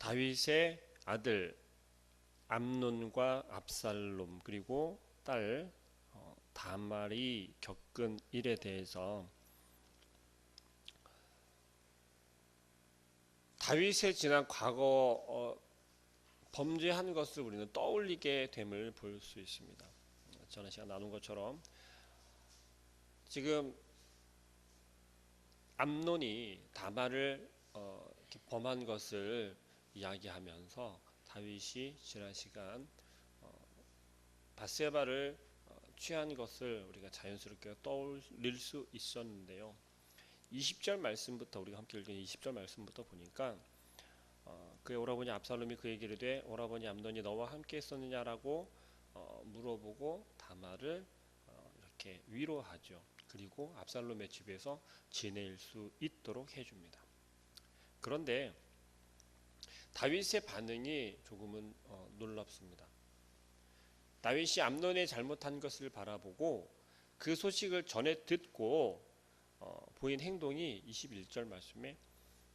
다윗의 아들 암논과 압살롬 그리고 딸 다말이 겪은 일에 대해서 다윗의 지난 과거 범죄한 것을 우리는 떠올리게 됨을 볼 수 있습니다. 저는 시간 나눈 것처럼 지금 암논이 다말을 범한 것을 이야기하면서 다윗이 지난 시간 밧세바를 취한 것을 우리가 자연스럽게 떠올릴 수 있었는데요. 20절 말씀부터 우리가 함께 읽은 20절 말씀부터 보니까 그의 오라버니 압살롬이 그에게 이르되 오라버니 암논이 너와 함께 했었느냐라고 물어보고 다말을 이렇게 위로하죠. 그리고 압살롬의 집에서 지낼 수 있도록 해줍니다. 그런데 다윗의 반응이 조금은 놀랍습니다. 다윗이 암논의 잘못한 것을 바라보고 그 소식을 전해 듣고 보인 행동이 21절 말씀에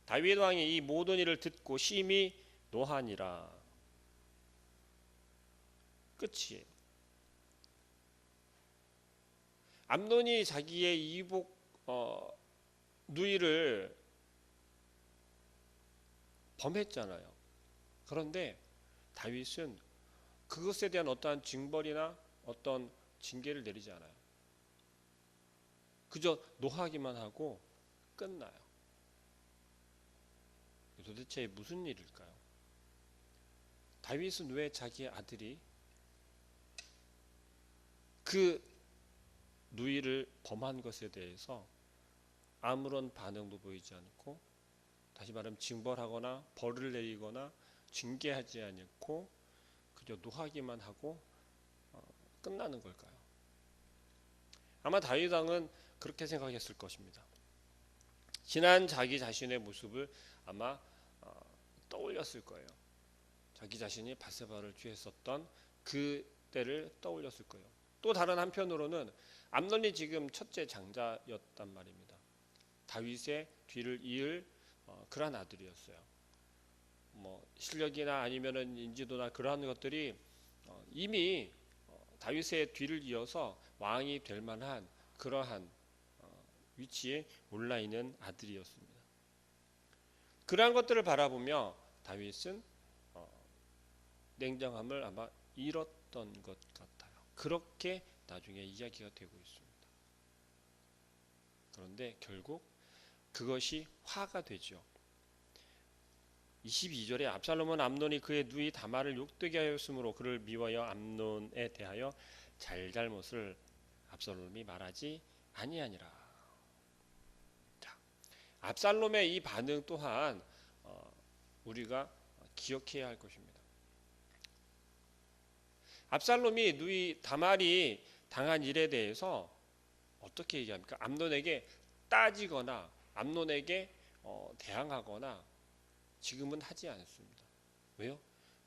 다윗 왕이 이 모든 일을 듣고 심히 노하니라. 끝이에요. 암논이 자기의 이복 누이를 범했잖아요. 그런데 다윗은 그것에 대한 어떠한 징벌이나 어떤 징계를 내리지 않아요. 그저 노하기만 하고 끝나요. 도대체 무슨 일일까요? 다윗은 왜 자기의 아들이 그 누이를 범한 것에 대해서 아무런 반응도 보이지 않고, 다시 말하면 징벌하거나 벌을 내리거나 징계하지 않고 그저 노하기만 하고 끝나는 걸까요? 아마 다윗 왕은 그렇게 생각했을 것입니다. 지난 자기 자신의 모습을 아마 떠올렸을 거예요. 자기 자신이 밧세바를 취했었던 그 때를 떠올렸을 거예요. 또 다른 한편으로는 암논이 지금 첫째 장자였단 말입니다. 다윗의 뒤를 이을 그러한 아들이었어요. 실력이나 아니면은 인지도나 그러한 것들이 이미 다윗의 뒤를 이어서 왕이 될 만한 그러한 위치에 올라 있는 아들이었습니다. 그러한 것들을 바라보며 다윗은 냉정함을 아마 잃었던 것 같아요. 그렇게 나중에 이야기가 되고 있습니다. 그런데 결국 그것이 화가 되죠. 22절에 압살롬은 암논이 그의 누이 다말을 욕되게 하였으므로 그를 미워하여 암논에 대하여 잘잘못을 압살롬이 말하지 아니하니라. 자, 압살롬의 이 반응 또한 우리가 기억해야 할 것입니다. 압살롬이 누이 다말이 당한 일에 대해서 어떻게 얘기합니까? 암논에게 따지거나 암논에게 대항하거나 지금은 하지 않습니다. 왜요?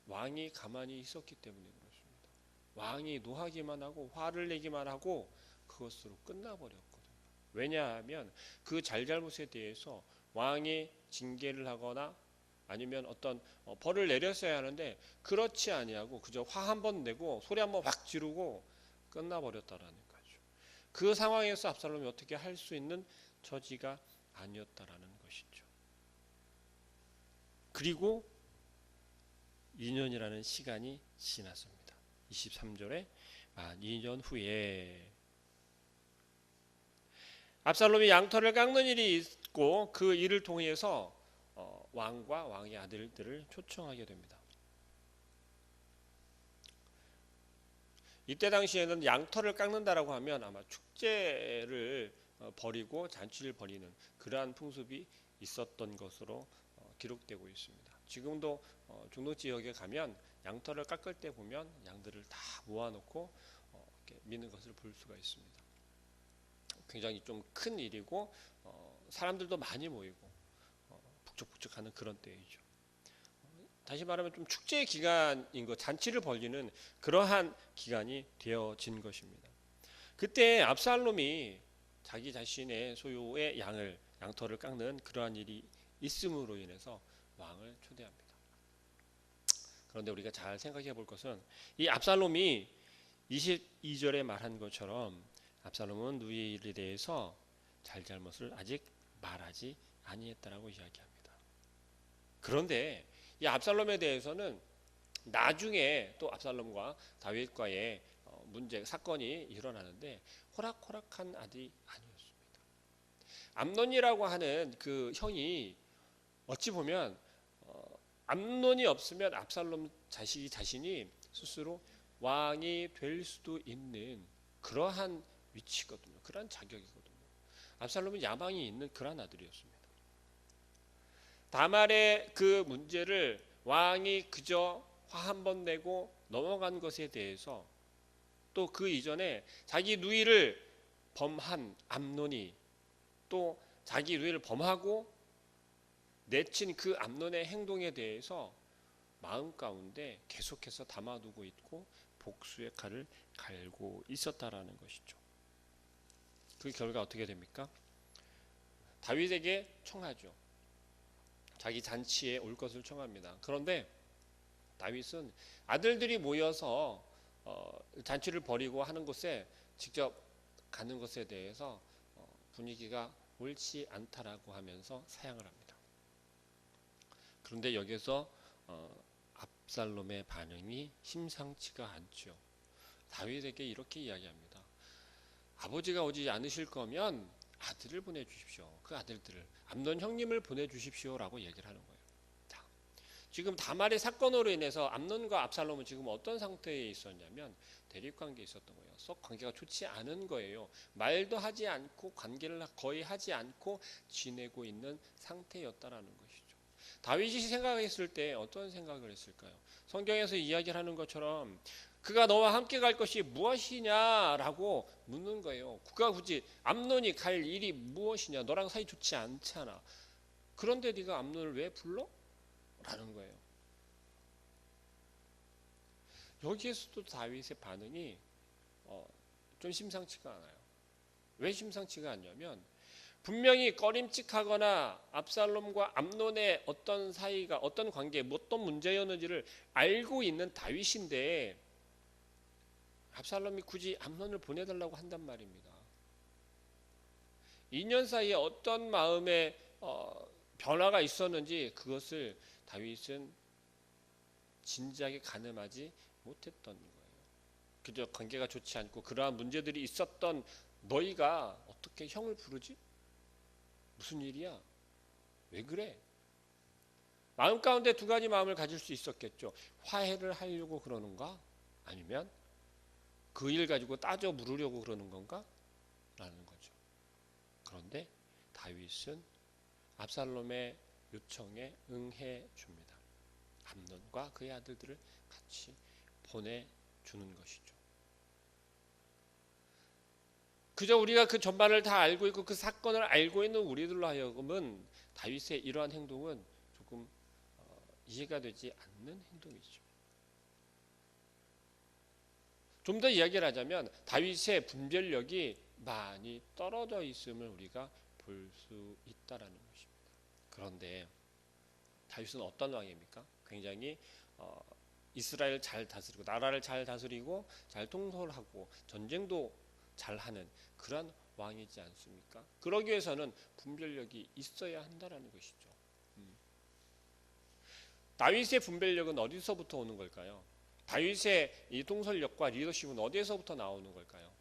왕이 가만히 있었기 때문에 그렇습니다. 왕이 노하기만 하고 화를 내기만 하고 그것으로 끝나버렸거든요. 왜냐하면 그 잘잘못에 대해서 왕이 징계를 하거나 아니면 어떤 벌을 내렸어야 하는데 그렇지 아니하고 그저 화 한 번 내고 소리 한 번 확 지르고 끝나버렸다라는 거죠. 그 상황에서 압살롬이 어떻게 할 수 있는 처지가 아니었다라는 것이죠. 그리고 2년이라는 시간이 지났습니다. 23절에 2년 후에 압살롬이 양털을 깎는 일이 있고 그 일을 통해서 왕과 왕의 아들들을 초청하게 됩니다. 이때 당시에는 양털을 깎는다라고 하면 아마 축제를 벌이고 잔치를 벌이는 그러한 풍습이 있었던 것으로 기록되고 있습니다. 지금도 중동 지역에 가면 양털을 깎을 때 보면 양들을 다 모아놓고 이렇게 미는 것을 볼 수가 있습니다. 굉장히 좀 큰 일이고 사람들도 많이 모이고 북적북적하는 그런 때이죠. 다시 말하면 좀 축제 기간인 것, 잔치를 벌이는 그러한 기간이 되어진 것입니다. 그때 압살롬이 자기 자신의 소유의 양털을 깎는 그러한 일이 있음으로 인해서 왕을 초대합니다. 그런데 우리가 잘 생각해 볼 것은 이 압살롬이 22절에 말한 것처럼 압살롬은 누이에 대해서 잘잘못을 아직 말하지 아니했다라고 이야기합니다. 그런데 이 압살롬에 대해서는 나중에 또 압살롬과 다윗과의 문제 사건이 일어나는데 호락호락한 아들이 아니었습니다. 암논이라고 하는 그 형이 어찌 보면 암논이 없으면 압살롬 자신이 스스로 왕이 될 수도 있는 그러한 위치거든요. 그러한 자격이거든요. 압살롬은 야망이 있는 그러한 아들이었습니다. 다말의 그 문제를 왕이 그저 화 한 번 내고 넘어간 것에 대해서 또 그 이전에 자기 누이를 범한 암논이 또 자기 누이를 범하고 내친 그 암논의 행동에 대해서 마음 가운데 계속해서 담아두고 있고 복수의 칼을 갈고 있었다라는 것이죠. 그 결과 어떻게 됩니까? 다윗에게 청하죠. 자기 잔치에 올 것을 청합니다. 그런데 다윗은 아들들이 모여서 잔치를 벌이고 하는 곳에 직접 가는 것에 대해서 분위기가 옳지 않다라고 하면서 사양을 합니다. 그런데 여기서 압살롬의 반응이 심상치가 않죠. 다윗에게 이렇게 이야기합니다. 아버지가 오지 않으실 거면 아들을 보내주십시오. 그 아들들을 암논 형님을 보내주십시오라고 얘기를 하는 거예요. 자, 지금 다말의 사건으로 인해서 암논과 압살롬은 지금 어떤 상태에 있었냐면 대립관계에 있었던 거예요. 썩 관계가 좋지 않은 거예요. 말도 하지 않고 관계를 거의 하지 않고 지내고 있는 상태였다라는 것이죠. 다윗이 생각했을 때 어떤 생각을 했을까요? 성경에서 이야기를 하는 것처럼 그가 너와 함께 갈 것이 무엇이냐라고 묻는 거예요. 그가 굳이 암논이 갈 일이 무엇이냐? 너랑 사이 좋지 않잖아. 그런데 네가 암논을 왜 불러? 라는 거예요. 여기에서도 다윗의 반응이 좀 심상치가 않아요. 왜 심상치가 않냐면 분명히 꺼림칙하거나 압살롬과 암논의 어떤 사이가 어떤 관계, 어떤 문제였는지를 알고 있는 다윗인데 압살롬이 굳이 암논을 보내달라고 한단 말입니다. 2년 사이에 어떤 마음의 변화가 있었는지 그것을 다윗은 진지하게 가늠하지 못했던 거예요. 그저 관계가 좋지 않고 그러한 문제들이 있었던 너희가 어떻게 형을 부르지? 무슨 일이야? 왜 그래? 마음 가운데 두 가지 마음을 가질 수 있었겠죠. 화해를 하려고 그러는가? 아니면 그 일 가지고 따져 물으려고 그러는 건가? 라는 거죠. 그런데 다윗은 압살롬의 요청에 응해 줍니다. 암논과 그의 아들들을 같이 보내주는 것이죠. 그저 우리가 그 전반을 다 알고 있고 그 사건을 알고 있는 우리들로 하여금은 다윗의 이러한 행동은 조금 이해가 되지 않는 행동이죠. 좀 더 이야기를 하자면 다윗의 분별력이 많이 떨어져 있음을 우리가 볼 수 있다라는 것입니다. 그런데 다윗은 어떤 왕입니까? 굉장히 이스라엘을 잘 다스리고 나라를 잘 다스리고 잘 통솔하고 전쟁도 잘하는 그런 왕이지 않습니까? 그러기 위해서는 분별력이 있어야 한다라는 것이죠. 다윗의 분별력은 어디서부터 오는 걸까요? 다윗의 이 통솔력과 리더십은 어디에서부터 나오는 걸까요?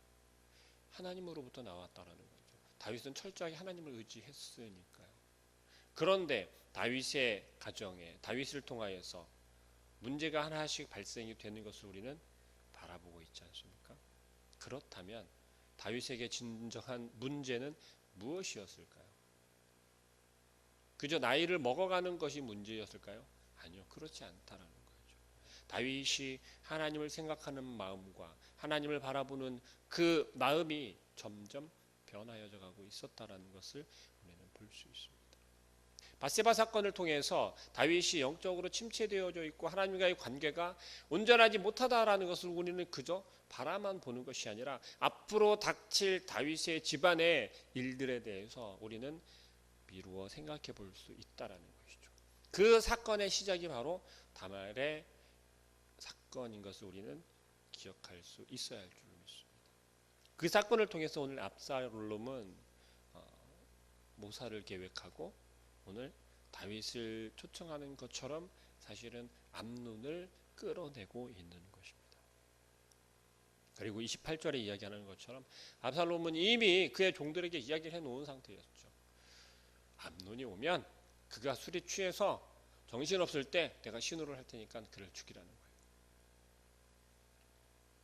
하나님으로부터 나왔다라는 거죠. 다윗은 철저하게 하나님을 의지했으니까요. 그런데 다윗의 가정에 다윗을 통하여서 문제가 하나씩 발생이 되는 것을 우리는 바라보고 있지 않습니까? 그렇다면 다윗에게 진정한 문제는 무엇이었을까요? 그저 나이를 먹어가는 것이 문제였을까요? 아니요, 그렇지 않다라는 거죠. 다윗이 하나님을 생각하는 마음과 하나님을 바라보는 그 마음이 점점 변하여져 가고 있었다라는 것을 우리는 볼 수 있습니다. 밧세바 사건을 통해서 다윗이 영적으로 침체되어져 있고 하나님과의 관계가 온전하지 못하다라는 것을 우리는 그저 바라만 보는 것이 아니라 앞으로 닥칠 다윗의 집안의 일들에 대해서 우리는 미루어 생각해 볼 수 있다라는 것이죠. 그 사건의 시작이 바로 다말의 사건인 것을 우리는 기억할 수 있어야 할 줄로 믿습니다. 그 사건을 통해서 오늘 압살롬은 모사를 계획하고 오늘 다윗을 초청하는 것처럼 사실은 암논을 끌어내고 있는 것입니다. 그리고 28절에 이야기하는 것처럼 압살롬은 이미 그의 종들에게 이야기를 해놓은 상태였죠. 암논이 오면 그가 술에 취해서 정신없을 때 내가 신호를 할 테니까 그를 죽이라는 거예요.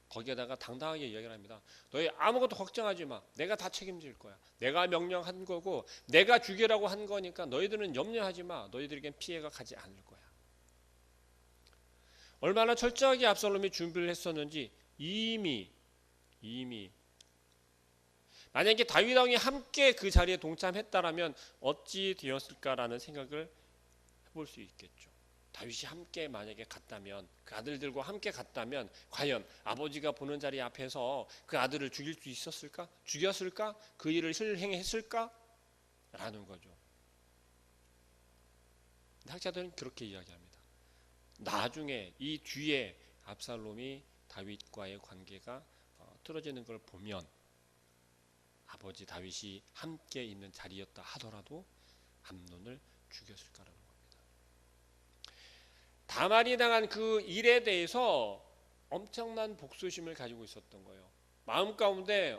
거기에다가 당당하게 이야기를 합니다. 너희 아무것도 걱정하지 마. 내가 다 책임질 거야. 내가 명령한 거고 내가 죽이라고 한 거니까 너희들은 염려하지 마. 너희들에겐 피해가 가지 않을 거야. 얼마나 철저하게 압살롬이 준비를 했었는지 이미 만약에 다윗 왕이 함께 그 자리에 동참했다라면 어찌 되었을까라는 생각을 해볼 수 있겠죠. 다윗이 함께 만약에 갔다면 그 아들들과 함께 갔다면 과연 아버지가 보는 자리 앞에서 그 아들을 죽일 수 있었을까? 죽였을까? 그 일을 실행했을까? 라는 거죠. 학자들은 그렇게 이야기합니다. 나중에 이 뒤에 압살롬이 다윗과의 관계가 틀어지는 걸 보면 아버지 다윗이 함께 있는 자리였다 하더라도 암논을 죽였을까라는 겁니다. 다말이 당한 그 일에 대해서 엄청난 복수심을 가지고 있었던 거예요. 마음 가운데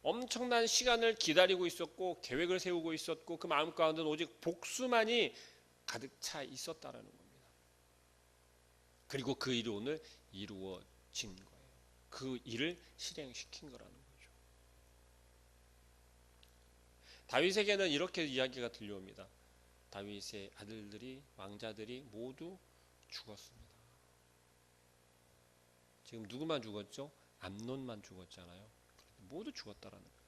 엄청난 시간을 기다리고 있었고 계획을 세우고 있었고 그 마음 가운데는 오직 복수만이 가득 차 있었다라는 겁니다. 그리고 그 일이 오늘 이루어진 거예요. 그 일을 실행시킨 거라는 거죠. 다윗에게는 이렇게 이야기가 들려옵니다. 다윗의 아들들이 왕자들이 모두 죽었습니다. 지금 누구만 죽었죠? 암논만 죽었잖아요. 모두 죽었다라는 거예요.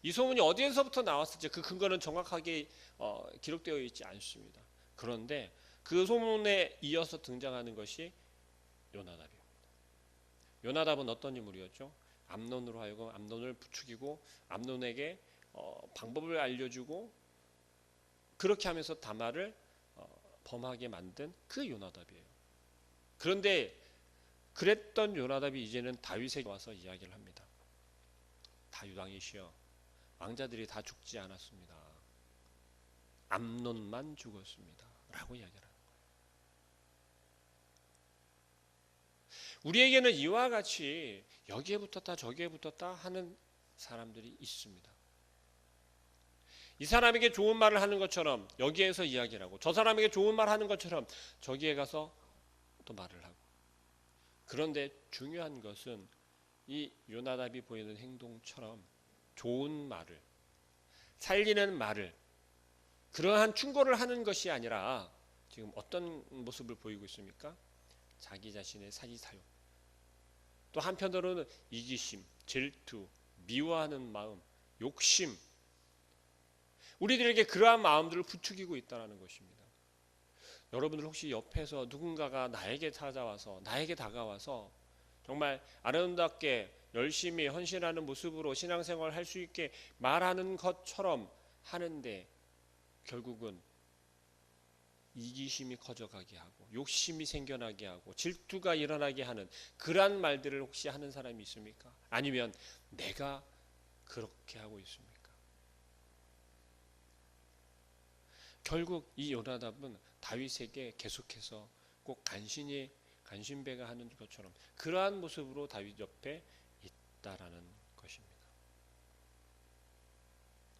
이 소문이 어디에서부터 나왔을지 그 근거는 정확하게 기록되어 있지 않습니다. 그런데 그 소문에 이어서 등장하는 것이 요나답입니다. 요나답은 어떤 인물이었죠? 암논으로 하여금 암논을 부추기고 암논에게 방법을 알려주고 그렇게 하면서 다말을 범하게 만든 그 요나답이에요. 그런데 그랬던 요나답이 이제는 다윗에게 와서 이야기를 합니다. 다윗 왕이시여, 왕자들이 다 죽지 않았습니다. 암논만 죽었습니다. 라고 이야기를 합니다. 우리에게는 이와 같이 여기에 붙었다 저기에 붙었다 하는 사람들이 있습니다. 이 사람에게 좋은 말을 하는 것처럼 여기에서 이야기를 하고 저 사람에게 좋은 말 하는 것처럼 저기에 가서 또 말을 하고. 그런데 중요한 것은 이 요나답이 보이는 행동처럼 좋은 말을, 살리는 말을, 그러한 충고를 하는 것이 아니라 지금 어떤 모습을 보이고 있습니까? 자기 자신의 사지사욕, 또 한편으로는 이기심, 질투, 미워하는 마음, 욕심, 우리들에게 그러한 마음들을 부추기고 있다는 것입니다. 여러분들 혹시 옆에서 누군가가 나에게 찾아와서 나에게 다가와서 정말 아름답게 열심히 헌신하는 모습으로 신앙생활을 할 수 있게 말하는 것처럼 하는데 결국은 이기심이 커져가게 하고 욕심이 생겨나게 하고 질투가 일어나게 하는 그러한 말들을 혹시 하는 사람이 있습니까? 아니면 내가 그렇게 하고 있습니까? 결국 이 요나답은 다윗에게 계속해서 꼭 간신배가 하는 것처럼 그러한 모습으로 다윗 옆에 있다라는 것입니다.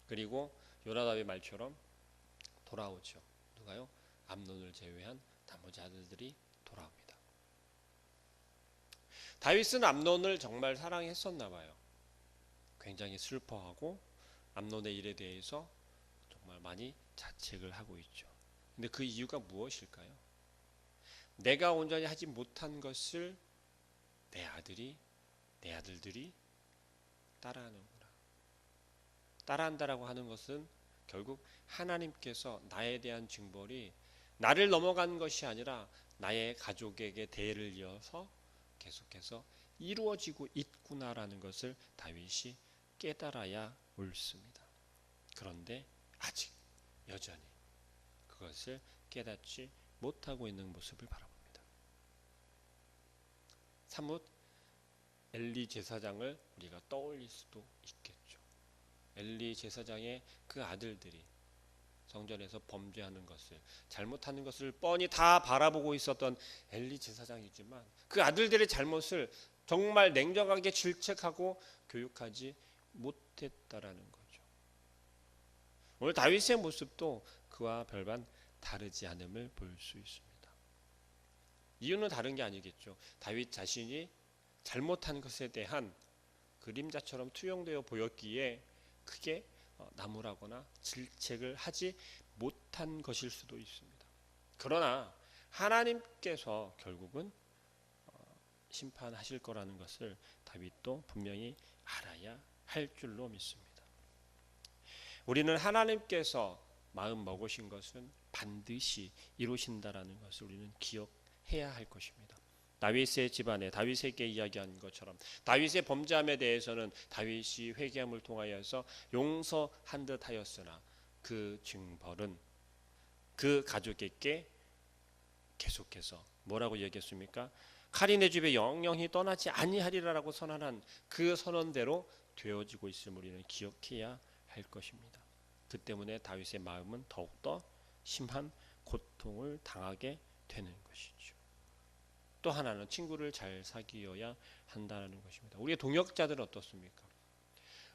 그리고 요나답의 말처럼 돌아오죠. 누가요? 암논을 제외한 나머지 아들들이 돌아옵니다. 다윗은 암논을 정말 사랑했었나 봐요. 굉장히 슬퍼하고 암논의 일에 대해서 정말 많이 자책을 하고 있죠. 근데 그 이유가 무엇일까요? 내가 온전히 하지 못한 것을 내 아들들이 따라하는구나. 따라한다라고 하는 것은 결국 하나님께서 나에 대한 징벌이 나를 넘어간 것이 아니라 나의 가족에게 대를 이어서 계속해서 이루어지고 있구나라는 것을 다윗이 깨달아야 옳습니다. 그런데 아직 여전히 그것을 깨닫지 못하고 있는 모습을 바라봅니다. 사뭇 엘리 제사장을 우리가 떠올릴 수도 있겠죠. 엘리 제사장의 그 아들들이 성전에서 범죄하는 것을, 잘못하는 것을 뻔히 다 바라보고 있었던 엘리 제사장이지만 그 아들들의 잘못을 정말 냉정하게 질책하고 교육하지 못했다라는 거죠. 오늘 다윗의 모습도 그와 별반 다르지 않음을 볼 수 있습니다. 이유는 다른 게 아니겠죠. 다윗 자신이 잘못한 것에 대한 그림자처럼 투영되어 보였기에 크게 나무라거나 질책을 하지 못한 것일 수도 있습니다. 그러나 하나님께서 결국은 심판하실 거라는 것을 다윗도 분명히 알아야 할 줄로 믿습니다. 우리는 하나님께서 마음 먹으신 것은 반드시 이루신다라는 것을 우리는 기억해야 할 것입니다. 다윗의 집안에 다윗에게 이야기한 것처럼 다윗의 범죄함에 대해서는 다윗이 회개함을 통하여서 용서한 듯 하였으나 그 징벌은 그 가족에게 계속해서 뭐라고 얘기했습니까? 칼이 내 집에 영영히 떠나지 아니하리라라고 선언한 그 선언대로 되어지고 있음을 우리는 기억해야 할 것입니다. 그 때문에 다윗의 마음은 더욱더 심한 고통을 당하게 되는 것이죠. 또 하나는 친구를 잘 사귀어야 한다는 것입니다. 우리의 동역자들은 어떻습니까?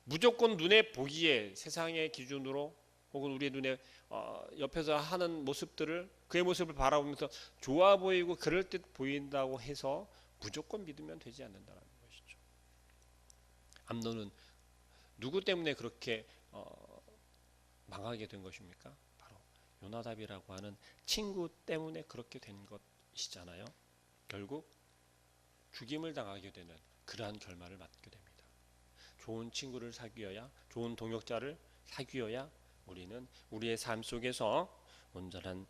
무조건 눈에 보기에 세상의 기준으로 혹은 우리의 눈에 옆에서 하는 모습들을 그의 모습을 바라보면서 좋아 보이고 그럴 듯 보인다고 해서 무조건 믿으면 되지 않는다는 것이죠. 암논은 누구 때문에 그렇게 망하게 된 것입니까? 바로 요나답이라고 하는 친구 때문에 그렇게 된 것이잖아요. 결국 죽임을 당하게 되는 그러한 결말을 맞게 됩니다. 좋은 친구를 사귀어야, 좋은 동역자를 사귀어야 우리는 우리의 삶 속에서 온전한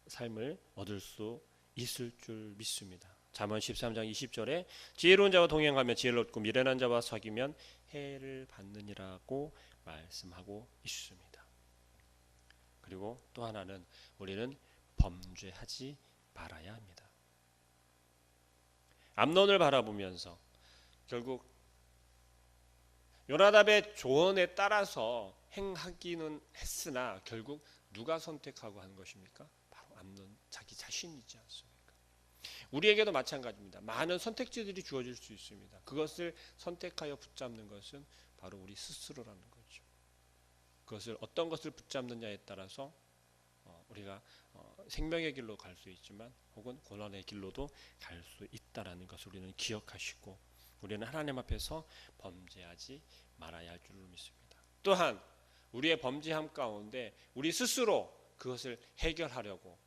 삶을 얻을 수 있을 줄 믿습니다. 잠언 13장 20절에 지혜로운 자와 동행하며 지혜를 얻고 미련한 자와 사귀면 해를 받느니라고 말씀하고 있습니다. 그리고 또 하나는 우리는 범죄하지 말아야 합니다. 암논을 바라보면서 결국 요나답의 조언에 따라서 행하기는 했으나 결국 누가 선택하고 한 것입니까? 바로 암논 자기 자신이지 않습니까? 우리에게도 마찬가지입니다. 많은 선택지들이 주어질 수 있습니다. 그것을 선택하여 붙잡는 것은 바로 우리 스스로라는 거죠. 그것을 어떤 것을 붙잡느냐에 따라서 우리가 생명의 길로 갈 수 있지만 혹은 고난의 길로도 갈 수 있다라는 것을 우리는 기억하시고 우리는 하나님 앞에서 범죄하지 말아야 할 줄로 믿습니다. 또한 우리의 범죄함 가운데 우리 스스로 그것을 해결하려고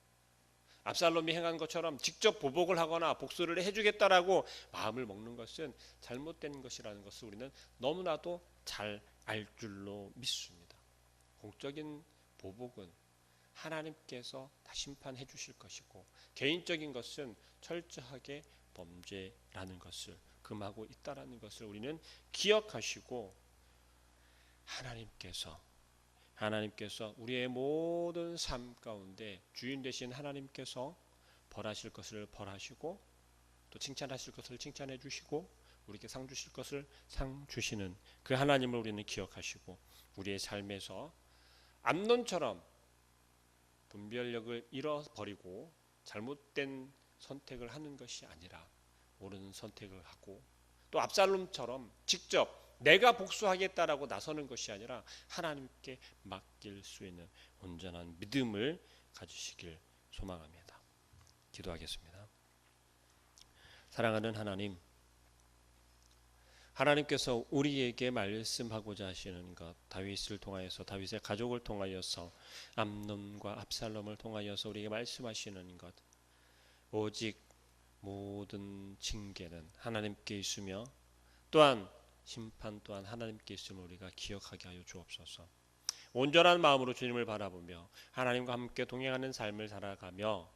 압살롬이 행한 것처럼 직접 보복을 하거나 복수를 해주겠다라고 마음을 먹는 것은 잘못된 것이라는 것을 우리는 너무나도 잘 알 줄로 믿습니다. 공적인 보복은 하나님께서 다 심판해 주실 것이고 개인적인 것은 철저하게 범죄라는 것을 금하고 있다라는 것을 우리는 기억하시고 하나님께서 우리의 모든 삶 가운데 주인 되신 하나님께서 벌하실 것을 벌하시고 또 칭찬하실 것을 칭찬해 주시고 우리에게 상 주실 것을 상 주시는 그 하나님을 우리는 기억하시고 우리의 삶에서 암논처럼 분별력을 잃어버리고 잘못된 선택을 하는 것이 아니라 옳은 선택을 하고 또 압살롬처럼 직접 내가 복수하겠다라고 나서는 것이 아니라 하나님께 맡길 수 있는 온전한 믿음을 가지시길 소망합니다. 기도하겠습니다. 사랑하는 하나님께서 우리에게 말씀하고자 하시는 것, 다윗을 통하여서 다윗의 가족을 통하여서 암논과 압살롬을 통하여서 우리에게 말씀하시는 것, 오직 모든 징계는 하나님께 있으며 또한 심판 또한 하나님께 있음을 우리가 기억하게 하여 주옵소서. 온전한 마음으로 주님을 바라보며 하나님과 함께 동행하는 삶을 살아가며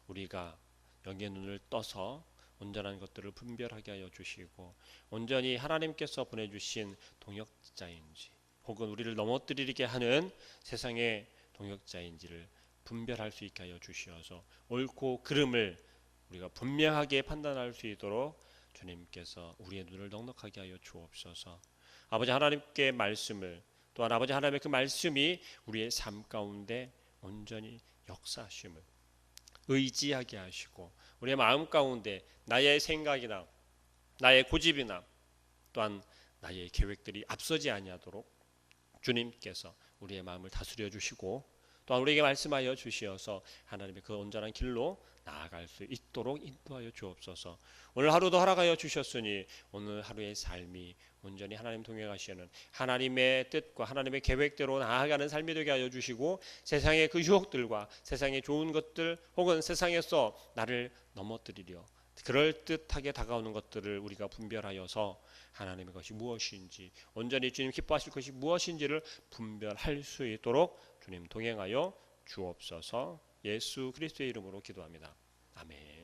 우리가 영의 눈을 떠서 온전한 것들을 분별하게 하여 주시고 온전히 하나님께서 보내주신 동역자인지 혹은 우리를 넘어뜨리게 하는 세상의 동역자인지를 분별할 수 있게 하여 주시어서 옳고 그름을 우리가 분명하게 판단할 수 있도록 주님께서 우리의 눈을 넉넉하게 하여 주옵소서. 아버지 하나님께 말씀을 또한 아버지 하나님의 그 말씀이 우리의 삶 가운데 온전히 역사하심을 의지하게 하시고 우리의 마음 가운데 나의 생각이나 나의 고집이나 또한 나의 계획들이 앞서지 아니하도록 주님께서 우리의 마음을 다스려 주시고 또한 우리에게 말씀하여 주시어서 하나님의 그 온전한 길로 나아갈 수 있도록 인도하여 주옵소서. 오늘 하루도 허락하여 주셨으니 오늘 하루의 삶이 온전히 하나님 동행하시는 하나님의 뜻과 하나님의 계획대로 나아가는 삶이 되게 하여 주시고 세상의 그 유혹들과 세상의 좋은 것들 혹은 세상에서 나를 넘어뜨리려 그럴듯하게 다가오는 것들을 우리가 분별하여서 하나님의 것이 무엇인지 온전히 주님 기뻐하실 것이 무엇인지를 분별할 수 있도록 주님 동행하여 주옵소서. 예수 그리스도의 이름으로 기도합니다. 아멘.